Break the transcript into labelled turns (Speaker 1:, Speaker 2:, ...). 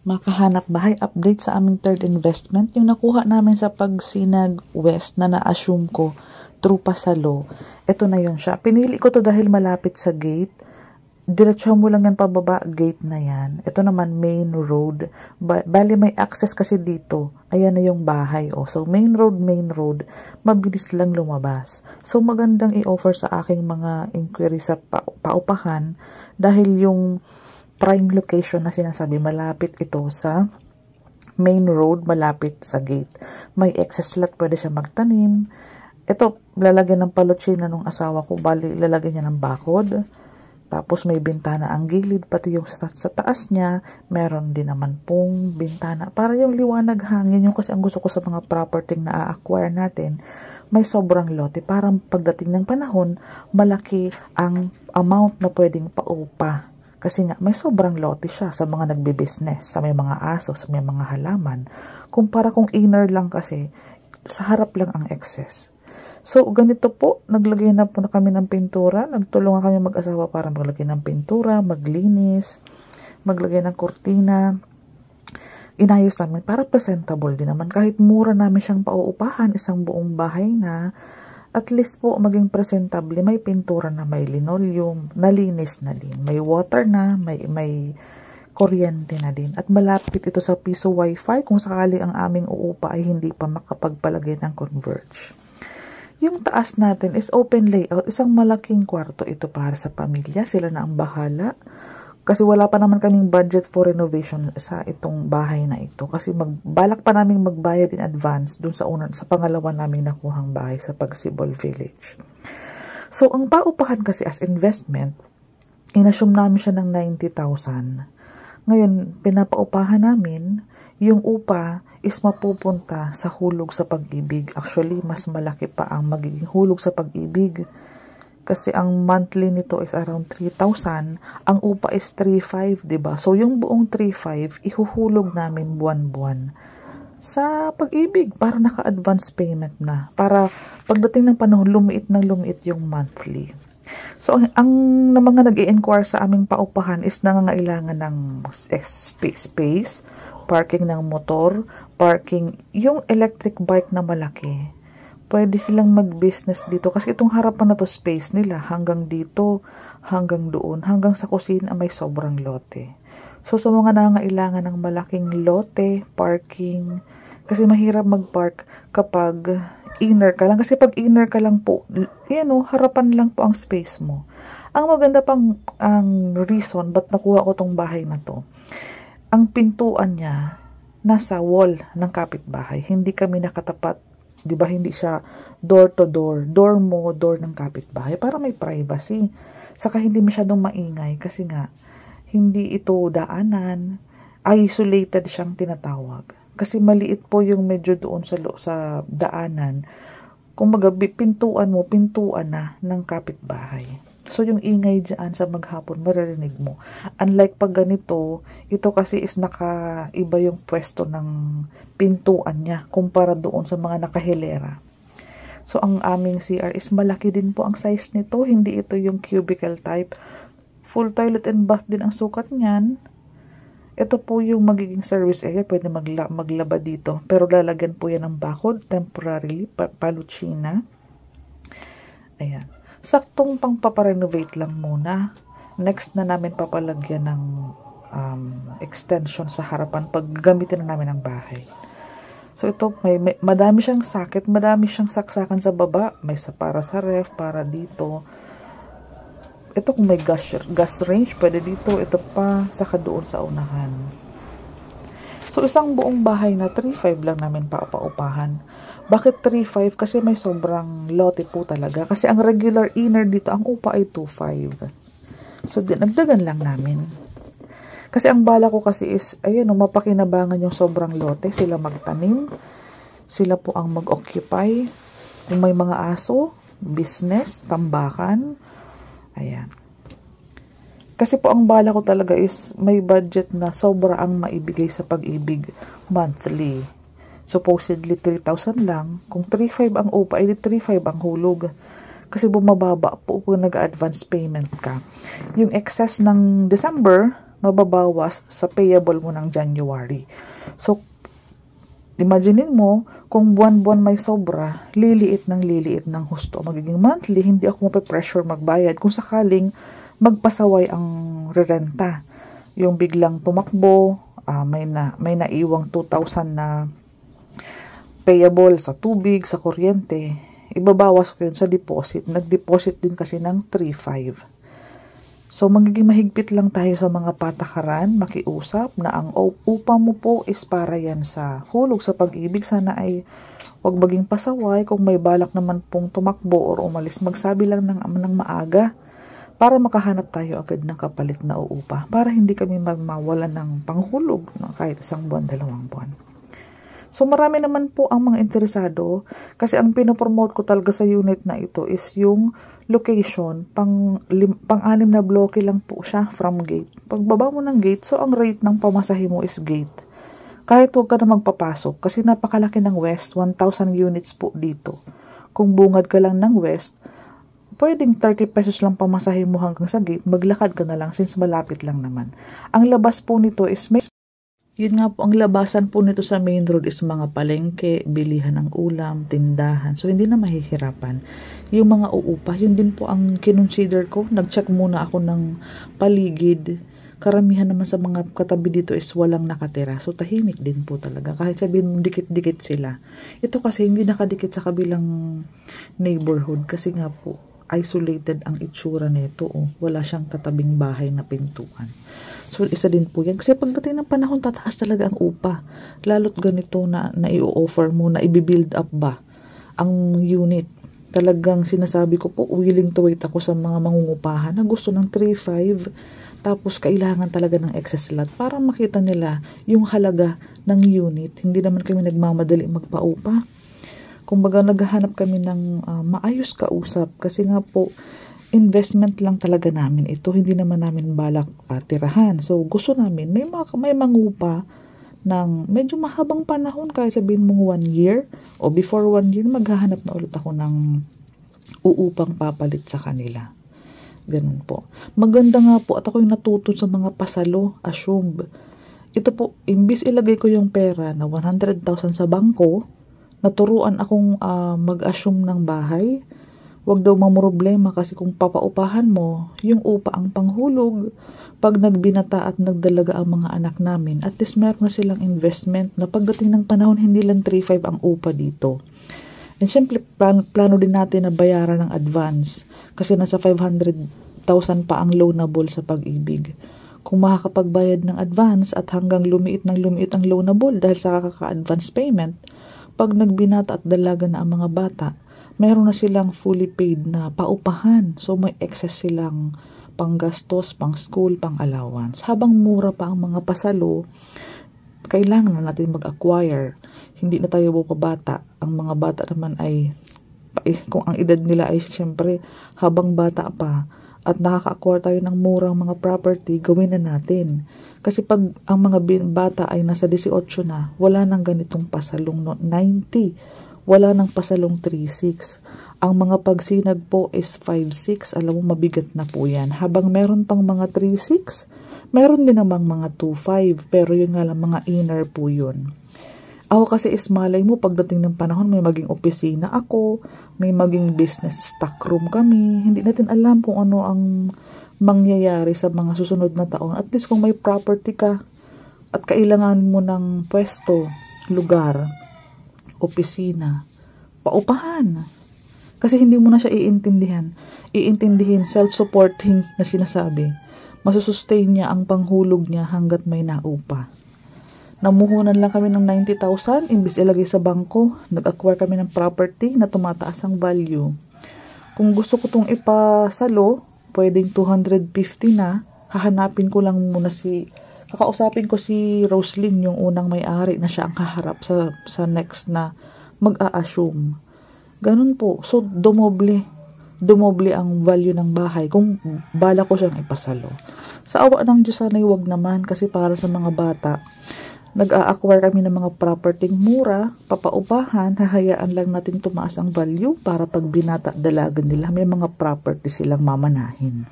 Speaker 1: Makahanap bahay update sa aming third investment. Yung nakuha namin sa Pagsinag West na na-assume ko through Pasalo. Ito na yun siya. Pinili ko to dahil malapit sa gate. Diretso mo lang yan pababa, gate na yan. Ito naman main road. Bali may access kasi dito. Ayan na yung bahay. Oh. So main road. Mabilis lang lumabas. So magandang i-offer sa aking mga inquiry sa paupahan dahil yung prime location na sinasabi, malapit ito sa main road, malapit sa gate. May excess lot, pwede siya magtanim. Ito, lalagyan ng palutsina nung asawa ko, bali lalagyan niya ng bakod. Tapos may bintana ang gilid, pati yung sa taas niya, meron din naman pong bintana. Para yung liwanag hangin, yung kasi ang gusto ko sa mga property na a-acquire natin, may sobrang lote. Parang pagdating ng panahon, malaki ang amount na pwedeng paupa. Kasi nga, may sobrang lote siya sa mga nagbe-business, sa may mga aso, sa may mga halaman. Kumpara kung inner lang kasi, sa harap lang ang excess. So, ganito po, naglagay na po na kami ng pintura. Nagtulungan kami mag-asawa para maglagay ng pintura, maglinis, maglagay ng kurtina. Inayos namin para presentable din naman. Kahit mura namin siyang pauupahan, isang buong bahay na, at least po maging presentable, may pintura na, may linoleum, nalinis na din, may water na, may kuryente na din. At malapit ito sa piso wifi kung sakali ang aming uupa ay hindi pa makapagpalagay ng converge. Yung taas natin is open layout, isang malaking kwarto ito para sa pamilya, sila na ang bahala. Kasi wala pa naman kaming budget for renovation sa itong bahay na ito. Kasi balak pa namin magbayad in advance dun sa pangalawa naming nakuhang bahay sa Pagsibol Village. So, ang paupahan kasi as investment, inassume namin siya ng 90,000. Ngayon, pinapaupahan namin, yung upa is mapupunta sa hulog sa pag-ibig. Actually, mas malaki pa ang magiging hulog sa pag-ibig. Kasi ang monthly nito is around 3,000. Ang upa is 3,500, diba? So, yung buong 3,500, ihuhulog namin buwan-buwan sa pag-ibig para naka-advance payment na. Para pagdating ng panahon, lumiit yung monthly. So, ang mga nag-i-inquire sa aming paupahan is nangangailangan ng space, parking ng motor, parking, yung electric bike na malaki. Pwede silang mag-business dito kasi itong harapan na to space nila hanggang dito, hanggang doon, hanggang sa kusina may sobrang lote. So sa mga nangangailangan ng malaking lote, parking, kasi mahirap mag-park kapag inner ka lang. Kasi pag inner ka lang po, harapan lang po ang space mo. Ang maganda pang ang reason ba't nakuha ko tong bahay na to, ang pintuan niya nasa wall ng kapitbahay. Hindi kami nakatapat. Diba, hindi siya door to door. Door mo, door ng kapitbahay. Para may privacy. Saka hindi masyadong maingay. Kasi nga, hindi ito daanan. Isolated siyang tinatawag. Kasi maliit po yung medyo doon sa daanan. Kung pintuan mo, pintuan na ng kapitbahay. So, yung ingay dyan sa maghapon, maririnig mo. Unlike pag ganito, ito kasi is iba yung pwesto ng pintuan niya kumpara doon sa mga nakahilera. So, ang aming CR is malaki din po ang size nito. Hindi ito yung cubicle type. Full toilet and bath din ang sukat niyan. Ito po yung magiging service area. Pwede maglaba dito. Pero lalagyan po yan ng bakod temporarily, palutsina. Ayan. Saktong pang paparenovate lang muna. Next na namin papalagyan ng extension sa harapan pag gamitin na namin ang bahay. So ito, madami siyang socket, madami siyang saksakan sa baba. May para sa ref, para dito. Ito kung may gas range, pwede dito. Ito pa, saka doon sa unahan. So isang buong bahay na 3,500 lang namin paupahan. Bakit 3,500? Kasi may sobrang lote po talaga. Kasi ang regular inner dito, ang upa ay 2,500. So, dinagdagan lang namin. Kasi ang bala ko kasi is, mapakinabangan yung sobrang lote. Sila magtanim. Sila po ang mag-occupy. Kung may mga aso, business, tambakan. Ayan. Kasi po ang bala ko talaga is, may budget na sobra ang maibigay sa pag-ibig monthly. Supposedly 3,000 lang. Kung 3,500 ang upa, edi 3,500 ang hulog. Kasi bumababa po kung nag-advance payment ka. Yung excess ng December, mababawas sa payable mo ng January. So, imaginein mo, kung buwan-buwan may sobra, liliit ng husto. Magiging monthly, hindi ako mape-pressure magbayad kung sakaling magpasaway ang rerenta. Yung biglang tumakbo, may naiwang 2,000 na payable sa tubig, sa kuryente, ibabawas ko yun sa deposit. Nag-deposit din kasi ng 3,500. So, magiging mahigpit lang tayo sa mga patakaran, makiusap na ang upa mo po is para yan sa hulog sa pag-ibig. Sana ay wag maging pasaway. Kung may balak naman pong tumakbo or umalis, magsabi lang ng maaga para makahanap tayo agad ng kapalit na uupa. Para hindi kami mawalan ng panghulog kahit 1 buwan, 2 buwan. So, marami naman po ang mga interesado kasi ang pinopromote ko talaga sa unit na ito is yung location, pang-anim na bloke lang po siya from gate. Pagbaba mo ng gate, so ang rate ng pamasahe mo is gate. Kahit huwag ka na magpapasok kasi napakalaki ng West, 1,000 units po dito. Kung bungad ka lang ng West, pwedeng 30 pesos lang pamasahe mo hanggang sa gate, maglakad ka na lang since malapit lang naman. Ang labas po nito is yun nga po, ang labasan po nito sa main road is mga palengke, bilihan ng ulam, tindahan. So, hindi na mahihirapan. Yung mga uupa, yun din po ang kinonsider ko. Nag-check muna ako ng paligid. Karamihan naman sa mga katabi dito is walang nakatira. So, tahimik din po talaga. Kahit sabihin mo, dikit-dikit sila. Ito kasi hindi nakadikit sa kabilang neighborhood. Kasi nga po, isolated ang itsura nito. Wala siyang katabing bahay na pintuan. So, isa din po yan. Kasi pagdating ng panahon, tataas talaga ang upa. Lalo't ganito na i-offer mo, na i-build up ba ang unit. Talagang sinasabi ko po, willing to wait ako sa mga mangungupahan na gusto ng 3,500. Tapos, kailangan talaga ng excess lot para makita nila yung halaga ng unit. Hindi naman kami nagmamadali magpaupa. Kumbaga, naghahanap kami ng maayos kausap. Kasi nga po, investment lang talaga namin ito. Hindi naman namin balak tirahan. So, gusto namin, may mangupa ng medyo mahabang panahon. Kaya sabihin mong 1 year o before 1 year, maghahanap na ulit ako ng uupang papalit sa kanila. Ganun po. Maganda nga po at ako yung natuto sa mga pasalo, assume. Ito po, imbis ilagay ko yung pera na 100,000 sa bangko, naturuan akong mag-assume ng bahay. Huwag daw mamroblema kasi kung papaupahan mo, yung upa ang panghulog. Pag nagbinata at nagdalaga ang mga anak namin, at least meron na silang investment na pagdating ng panahon, hindi lang 3,500 ang upa dito. And syempre, plano din natin na bayaran ng advance kasi nasa 500,000 pa ang loanable sa pag-ibig. Kung makakapagbayad ng advance at hanggang lumiit ang loanable dahil sa kaka-advance payment, pag nagbinata at dalaga na ang mga bata, meron na silang fully paid na paupahan. So, may excess silang panggastos, pang school, pang allowance. Habang mura pa ang mga pasalo, kailangan na natin mag-acquire. Hindi na tayo bata. Ang mga bata naman ay, kung ang edad nila ay siyempre habang bata pa at nakaka-acquire tayo ng murang mga property, gawin na natin. Kasi pag ang mga bata ay nasa 18 na, wala nang ganitong pasalong 90. Wala nang pasalong 3,600. Ang mga pagsinag po is 5,600. Alam mo, mabigat na po yan. Habang meron pang mga 3,600, meron din namang mga 2,500. Pero yun nga lang, mga inner po yun. Ako kasi is malay mo, pagdating ng panahon, may maging opisina ako, may maging business stock room kami. Hindi natin alam kung ano ang mangyayari sa mga susunod na taon. At least kung may property ka at kailangan mo ng pwesto, lugar, opisina, paupahan. Kasi hindi mo na siya iintindihin, self-supporting na sinasabi. Masusustain niya ang panghulog niya hanggat may naupa. Namuhunan lang kami ng 90,000, imbis ilagay sa bangko, nag-acquire kami ng property na tumataas ang value. Kung gusto ko itong ipasalo, pwedeng 250 na, hahanapin ko lang muna kakausapin ko si Roslyn, yung unang may-ari na siya ang kaharap sa next na mag-a-assume. Ganun po. So, dumoble ang value ng bahay kung bala ko siyang ipasalo. Sa awa ng Diyos, sana'y wag naman kasi para sa mga bata, nag-a-acquire kami ng mga property mura, papaupahan, hahayaan lang natin tumaas ang value para pag binata dalagan nila, may mga property silang mamanahin.